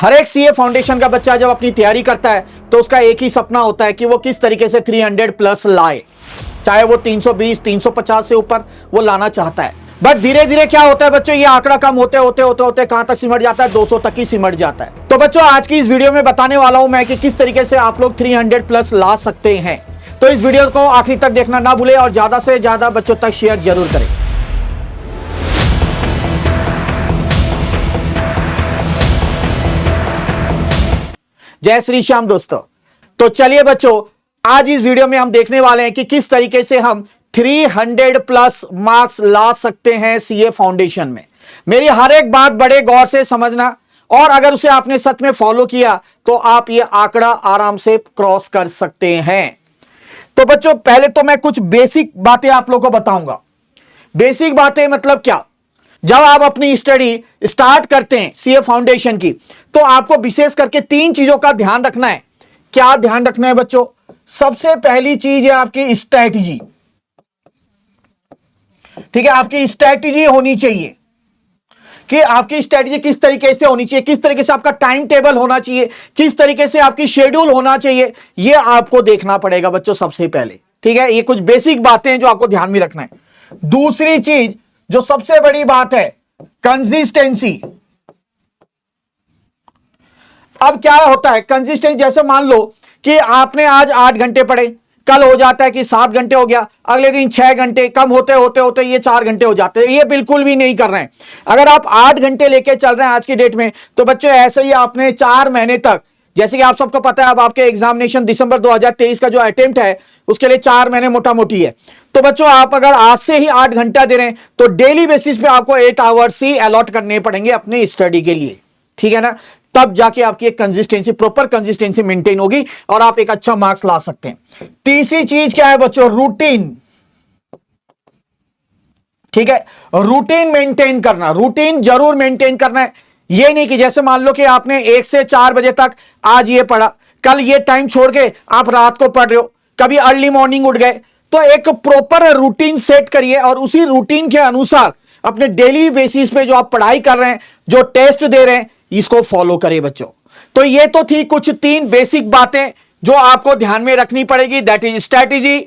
हर एक CA foundation का बच्चा जब अपनी तैयारी करता है तो उसका एक ही सपना होता है कि वो किस तरीके से 300 प्लस लाए, चाहे वो 320 350 से ऊपर वो लाना चाहता है। बट धीरे धीरे क्या होता है बच्चों, ये आंकड़ा कम होते होते होते होते कहां तक सिमट जाता है, 200 तक ही सिमट जाता है। तो बच्चों आज की इस वीडियो में बताने वाला हूं मैं कि किस तरीके से आप लोग 300 प्लस ला सकते हैं। तो इस वीडियो को आखिर तक देखना ना भूले और ज्यादा से ज्यादा बच्चों तक शेयर जरूर करें। जय श्री श्याम दोस्तों। तो चलिए बच्चों, आज इस वीडियो में हम देखने वाले हैं कि किस तरीके से हम 300 प्लस मार्क्स ला सकते हैं सीए फाउंडेशन में। मेरी हर एक बात बड़े गौर से समझना, और अगर उसे आपने सच में फॉलो किया तो आप ये आंकड़ा आराम से क्रॉस कर सकते हैं। तो बच्चों पहले तो मैं कुछ बेसिक बातें आप लोगों को बताऊंगा। बेसिक बातें मतलब क्या, जब आप अपनी स्टडी स्टार्ट करते हैं सीए फाउंडेशन की तो आपको विशेष करके 3 चीजों का ध्यान रखना है। क्या ध्यान रखना है बच्चों? सबसे पहली चीज है आपकी स्ट्रैटेजी। ठीक है, आपकी स्ट्रैटेजी होनी चाहिए कि आपकी स्ट्रैटेजी किस तरीके से होनी चाहिए, किस तरीके से आपका टाइम टेबल होना चाहिए, किस तरीके से आपकी शेड्यूल होना चाहिए, यह आपको देखना पड़ेगा बच्चों सबसे पहले। ठीक है, ये कुछ बेसिक बातें हैं जो आपको ध्यान में रखना है। दूसरी चीज जो सबसे बड़ी बात है, कंसिस्टेंसी। अब क्या होता है कंसिस्टेंसी, जैसे मान लो कि आपने आज 8 घंटे पढ़े, कल हो जाता है कि 7 घंटे हो गया, अगले दिन 6 घंटे, कम होते होते होते ये 4 घंटे हो जाते हैं। ये बिल्कुल भी नहीं कर रहे हैं। अगर आप 8 घंटे लेके चल रहे हैं आज की डेट में, तो बच्चों ऐसे ही आपने 4 महीने तक, जैसे कि आप सबको पता है अब आपके एग्जामिनेशन दिसंबर 2023 का जो अटेम्प्ट है उसके लिए 4 महीने मोटा मोटी है। तो बच्चों आप अगर आज से ही 8 घंटा दे रहे हैं तो डेली बेसिस पे आपको 8 आवर्स ही अलॉट करने पड़ेंगे अपने स्टडी के लिए। ठीक है ना, तब जाके आपकी एक कंसिस्टेंसी, प्रॉपर कंसिस्टेंसी मेंटेन होगी और आप एक अच्छा मार्क्स ला सकते हैं। तीसरी चीज क्या है बच्चों? रूटीन। ठीक है, रूटीन मेंटेन करना, रूटीन जरूर मेंटेन करना है। ये नहीं कि जैसे मान लो कि आपने 1 से 4 बजे तक आज ये पढ़ा, कल ये टाइम छोड़ के आप रात को पढ़ रहे हो, कभी अर्ली मॉर्निंग उठ गए। तो एक प्रॉपर रूटीन सेट करिए और उसी रूटीन के अनुसार अपने डेली बेसिस पे जो आप पढ़ाई कर रहे हैं, जो टेस्ट दे रहे हैं, इसको फॉलो करें बच्चों। तो ये तो थी कुछ 3 बेसिक बातें जो आपको ध्यान में रखनी पड़ेगी, that is strategy,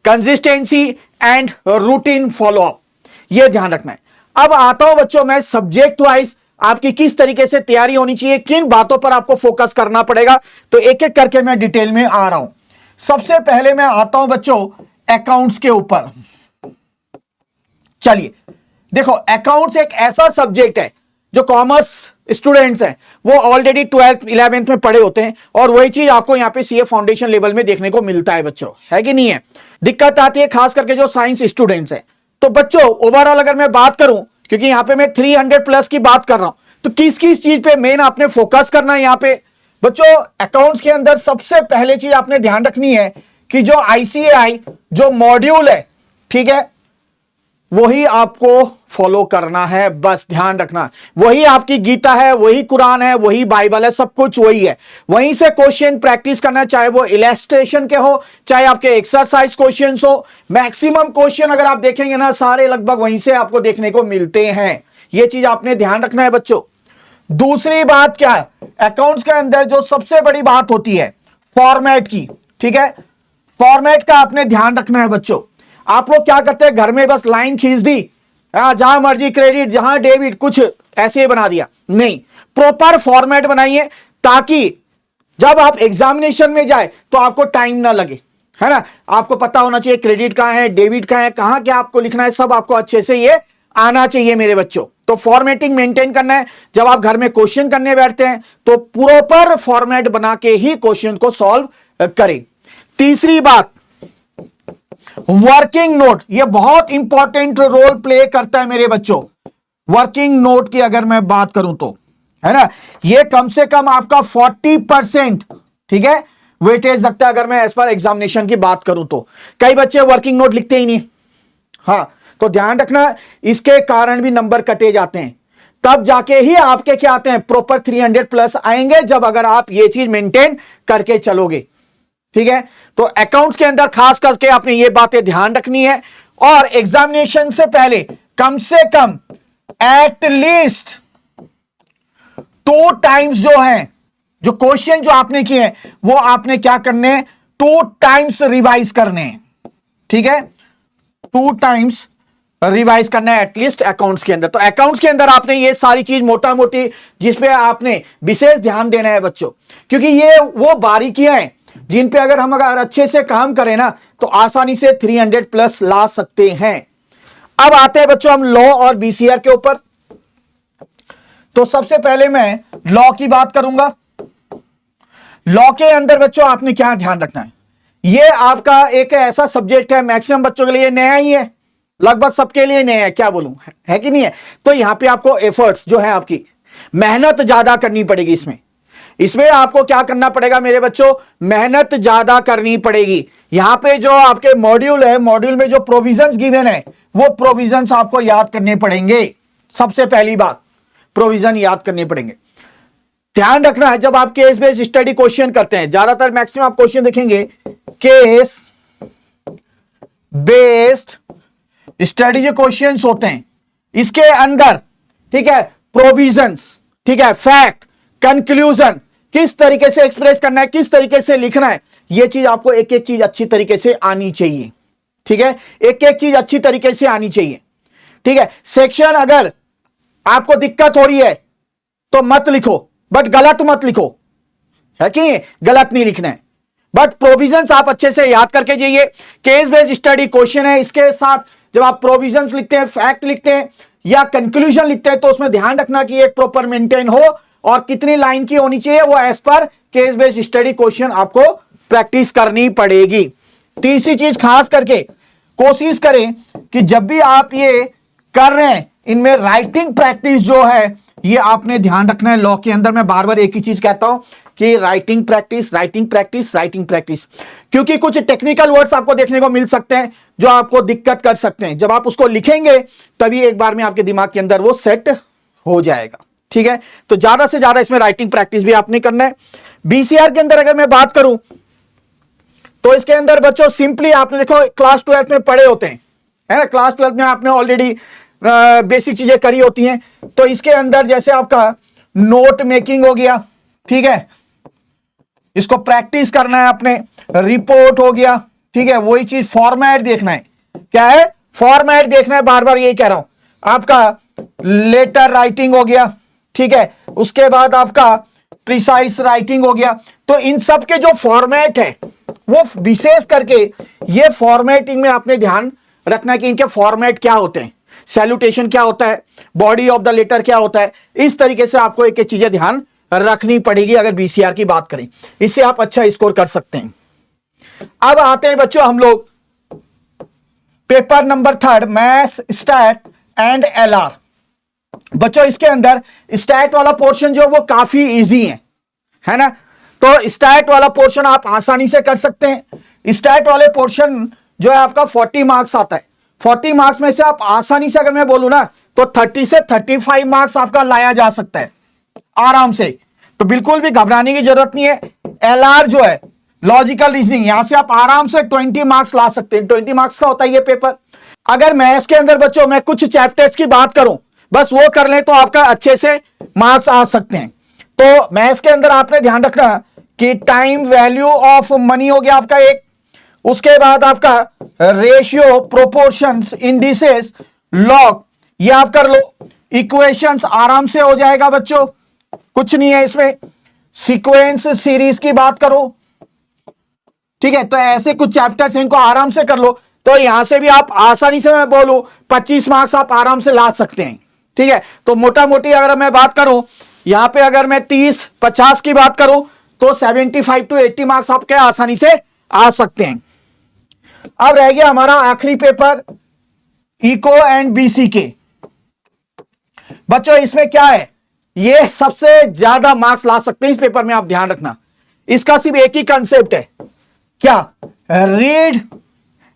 consistency and routine follow up. ये ध्यान रखना है। अब आता हूं बच्चों मैं सब्जेक्ट वाइज आपकी किस तरीके से तैयारी होनी चाहिए, किन बातों पर आपको फोकस करना पड़ेगा। तो एक एक करके मैं डिटेल में आ रहा हूं। सबसे पहले मैं आता हूं बच्चों अकाउंट्स के ऊपर। चलिए देखो, अकाउंट्स एक ऐसा सब्जेक्ट है जो कॉमर्स स्टूडेंट्स हैं वो ऑलरेडी 12th 11th में पढ़े होते हैं, और वही चीज आपको यहां पे सीए फाउंडेशन लेवल में देखने को मिलता है बच्चों, है कि नहीं है? दिक्कत आती है खास करके जो साइंस स्टूडेंट्स हैं। तो बच्चों ओवरऑल अगर मैं बात करूं, क्योंकि यहां पे मैं 300 प्लस की बात कर रहा हूं, तो किस किस चीज पे मेन आपने फोकस करना है यहां पे बच्चों? अकाउंट्स के अंदर सबसे पहले चीज आपने ध्यान रखनी है कि जो आईसीएआई जो मॉड्यूल है, ठीक है, वही आपको फॉलो करना है। बस ध्यान रखना, वही आपकी गीता है, वही कुरान है, वही बाइबल है, सब कुछ वही है। वहीं से क्वेश्चन प्रैक्टिस करना है, चाहे वो इलस्ट्रेशन के हो, चाहे आपके एक्सरसाइज क्वेश्चंस हो। मैक्सिमम क्वेश्चन अगर आप देखेंगे ना, सारे लगभग वहीं से आपको देखने को मिलते हैं। ये चीज आपने ध्यान रखना है बच्चों। दूसरी बात क्या है, अकाउंट्स के अंदर जो सबसे बड़ी बात होती है फॉर्मेट की। ठीक है, फॉर्मेट का आपने ध्यान रखना है बच्चों। आप लोग क्या करते हैं, घर में बस लाइन खींच दी, जहां मर्जी क्रेडिट, जहां डेबिट, कुछ ऐसे ही बना दिया। नहीं, प्रॉपर फॉर्मेट बनाइए ताकि जब आप एग्जामिनेशन में जाए तो आपको टाइम ना लगे, है ना। आपको पता होना चाहिए क्रेडिट कहां है, डेबिट कहां है, कहां क्या आपको लिखना है, सब आपको अच्छे से ये आना चाहिए मेरे बच्चों। तो फॉर्मेटिंग मेंटेन करना है। जब आप घर में क्वेश्चन करने बैठते हैं तो प्रॉपर फॉर्मेट बना के ही क्वेश्चन को सॉल्व करें। तीसरी बात, वर्किंग नोट, यह बहुत इंपॉर्टेंट रोल प्ले करता है मेरे बच्चों। वर्किंग नोट की अगर मैं बात करूं तो, है ना, यह कम से कम आपका 40%, ठीक है, वेटेज लगता है। अगर मैं एज पर एग्जामिनेशन की बात करूं तो कई बच्चे वर्किंग नोट लिखते ही नहीं। हाँ, तो ध्यान रखना, इसके कारण भी नंबर कटे जाते हैं। तब जाके ही आपके क्या आते हैं, प्रॉपर 300 प्लस आएंगे, जब अगर आप ये चीज मेंटेन करके चलोगे। ठीक है, तो अकाउंट्स के अंदर खास करके आपने ये बातें ध्यान रखनी है। और एग्जामिनेशन से पहले कम से कम एटलीस्ट 2 टाइम्स जो है, जो क्वेश्चन जो आपने किए हैं वो आपने क्या करने हैं, 2 टाइम्स रिवाइज करने हैं। ठीक है, 2 टाइम्स रिवाइज करना है एटलीस्ट अकाउंट्स के अंदर। तो अकाउंट्स के अंदर आपने ये सारी चीज मोटा मोटी जिसपे आपने विशेष ध्यान देना है बच्चों, क्योंकि ये वो बारीकियां हैं जिन पे अगर हम अच्छे से काम करें ना तो आसानी से 300 प्लस ला सकते हैं। अब आते हैं बच्चों हम लॉ और बीसीआर के ऊपर। तो सबसे पहले मैं लॉ की बात करूंगा। लॉ के अंदर बच्चों आपने क्या ध्यान रखना है, ये आपका एक ऐसा सब्जेक्ट है, मैक्सिमम बच्चों के लिए नया ही है, लगभग सबके लिए नया है, क्या बोलूं, है कि नहीं है। तो यहां पे आपको एफर्ट्स जो है, आपकी मेहनत ज्यादा करनी पड़ेगी। इसमें आपको क्या करना पड़ेगा मेरे बच्चों, मेहनत ज्यादा करनी पड़ेगी। यहां पे जो आपके मॉड्यूल है, मॉड्यूल में जो प्रोविजंस गिवन है वो प्रोविजंस आपको याद करने पड़ेंगे। सबसे पहली बात, प्रोविजन याद करने पड़ेंगे। ध्यान रखना है जब आप केस बेस्ड स्टडी क्वेश्चन करते हैं, ज्यादातर मैक्सिमम आप क्वेश्चन देखेंगे केस बेस्ड स्टडी जो क्वेश्चंस होते हैं इसके अंदर, ठीक है, प्रोविजंस, ठीक है, फैक्ट, कंक्लूजन, किस तरीके से एक्सप्रेस करना है, किस तरीके से लिखना है, यह चीज आपको एक एक चीज अच्छी तरीके से आनी चाहिए। ठीक है, एक एक चीज अच्छी तरीके से आनी चाहिए। ठीक है, सेक्शन अगर आपको दिक्कत हो रही है तो मत लिखो, बट गलत मत लिखो, है कि गलत नहीं लिखना है, बट प्रोविजंस आप अच्छे से याद करके जाइए। केस बेस्ड स्टडी क्वेश्चन है, इसके साथ जब आप प्रोविजंस लिखते हैं, फैक्ट लिखते हैं या कंक्लूजन लिखते हैं तो उसमें ध्यान रखना कि एक प्रॉपर मेंटेन हो और कितनी लाइन की होनी चाहिए, वो as per case based study question आपको प्रैक्टिस करनी पड़ेगी। तीसरी चीज खास करके कोशिश करें कि जब भी आप ये कर रहे हैं इनमें राइटिंग प्रैक्टिस जो है ये आपने ध्यान रखना है। लॉ के अंदर मैं बार बार एक ही चीज कहता हूं कि writing practice, writing practice, writing practice, क्योंकि कुछ टेक्निकल वर्ड्स आपको देखने को मिल सकते हैं जो आपको दिक्कत कर सकते हैं। जब आप उसको लिखेंगे तभी एक बार में आपके दिमाग के अंदर वो सेट हो जाएगा। ठीक है, तो ज्यादा से ज्यादा इसमें राइटिंग प्रैक्टिस भी आपने करना है। बीसीआर के अंदर अगर मैं बात करूं तो इसके अंदर बच्चों सिंपली आपने देखो क्लास 12 में पढ़े होते हैं, है ना, क्लास 12 में आपने ऑलरेडी बेसिक चीजें करी होती हैं। तो इसके अंदर जैसे आपका नोट मेकिंग हो गया, ठीक है, इसको प्रैक्टिस करना है आपने, रिपोर्ट हो गया, ठीक है, वही चीज फॉर्मेट देखना है, क्या है, फॉर्मेट देखना है, बार बार यही कह रहा हूं। आपका लेटर राइटिंग हो गया, ठीक है, उसके बाद आपका प्रिसाइज राइटिंग हो गया। तो इन सब के जो फॉर्मेट है वो विशेष करके ये फॉर्मेटिंग में आपने ध्यान रखना है कि इनके फॉर्मेट क्या होते हैं, सैल्यूटेशन क्या होता है, बॉडी ऑफ द लेटर क्या होता है। इस तरीके से आपको एक एक चीजें ध्यान रखनी पड़ेगी अगर बीसीआर की बात करें, इससे आप अच्छा स्कोर कर सकते हैं। अब आते हैं बच्चों हम लोग paper number 3 maths stat and LR. बच्चों इसके अंदर स्टैट वाला पोर्शन जो वो काफी इजी है ना, तो स्टैट वाला पोर्शन आप आसानी से कर सकते हैं। स्टैट वाले पोर्शन जो है आपका 40 मार्क्स आता है। 40 मार्क्स में से आप आसानी से अगर मैं बोलूं ना तो 30 से 35 मार्क्स आपका लाया जा सकता है आराम से, तो बिल्कुल भी घबराने की जरूरत नहीं है। एलआर जो है लॉजिकल रीजनिंग, यहां से आप आराम से 20 मार्क्स ला सकते हैं। 20 मार्क्स का होता है ये पेपर। अगर मैथ्स के अंदर बच्चों मैं कुछ चैप्टर्स की बात करूं, बस वो कर लें तो आपका अच्छे से मार्क्स आ सकते हैं। तो मैथ्स के अंदर आपने ध्यान रखना कि टाइम वैल्यू ऑफ मनी हो गया आपका एक, उसके बाद आपका रेशियो, प्रोपोर्शंस, इंडिसेस, लॉग, ये आप कर लो। इक्वेशंस आराम से हो जाएगा बच्चों, कुछ नहीं है इसमें। सीक्वेंस सीरीज की बात करो, ठीक है, तो ऐसे कुछ चैप्टर्स इनको आराम से कर लो। तो यहां से भी आप आसानी से मैं बोलूं 25 मार्क्स आप आराम से ला सकते हैं। ठीक है, तो मोटा मोटी अगर मैं बात करूं यहां पे, अगर मैं 30-50 की बात करूं तो 75 to 80 मार्क्स आपके आसानी से आ सकते हैं। अब रह गया हमारा आखिरी पेपर इको एंड बीसी के। बच्चों इसमें क्या है, ये सबसे ज्यादा मार्क्स ला सकते हैं इस पेपर में, आप ध्यान रखना। इसका सिर्फ एक ही कंसेप्ट है, क्या, रीड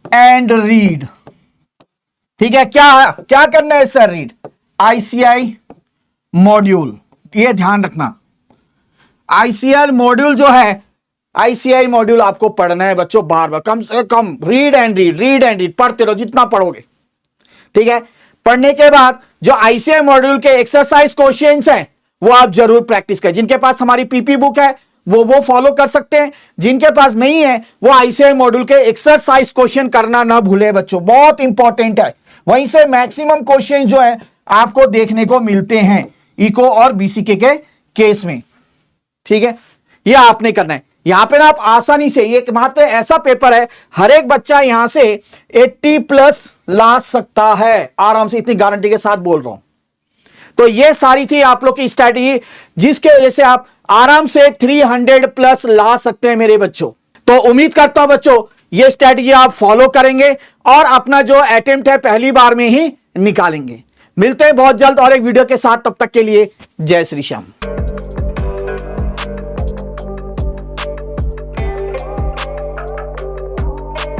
एंड रीड। ठीक है, क्या क्या करना है सर, रीड आईसीआई मॉड्यूल, ये ध्यान रखना। आईसीएल मॉड्यूल जो है, आईसीआई मॉड्यूल आपको पढ़ना है बच्चों बार बार, कम से कम read and read, read and read पढ़ते रहो जितना पढ़ोगे। ठीक है, पढ़ने के बाद जो आईसीआई मॉड्यूल के एक्सरसाइज क्वेश्चंस हैं वो आप जरूर प्रैक्टिस करें। जिनके पास हमारी पीपी बुक है वो फॉलो कर सकते हैं, जिनके पास नहीं है वो आईसीआई मॉड्यूल के एक्सरसाइज क्वेश्चन करना ना भूले बच्चों, बहुत इंपॉर्टेंट है। वहीं से मैक्सिमम क्वेश्चन जो है आपको देखने को मिलते हैं इको और बीसीके के केस में, ठीक है। ये आपने करना है। यहां पे ना आप आसानी से, ये मात्र ऐसा पेपर है हर एक बच्चा यहां से 80+ ला सकता है आराम से, इतनी गारंटी के साथ बोल रहा हूं। तो ये सारी थी आप लोग की स्ट्रैटेजी जिसके वजह से आप आराम से 300+ ला सकते हैं मेरे बच्चों। तो उम्मीद करता हूं बच्चों ये स्ट्रैटेजी आप फॉलो करेंगे और अपना जो अटेम्प्ट है पहली बार में ही निकालेंगे। मिलते हैं बहुत जल्द और एक वीडियो के साथ, तब तक के लिए जय श्री श्याम।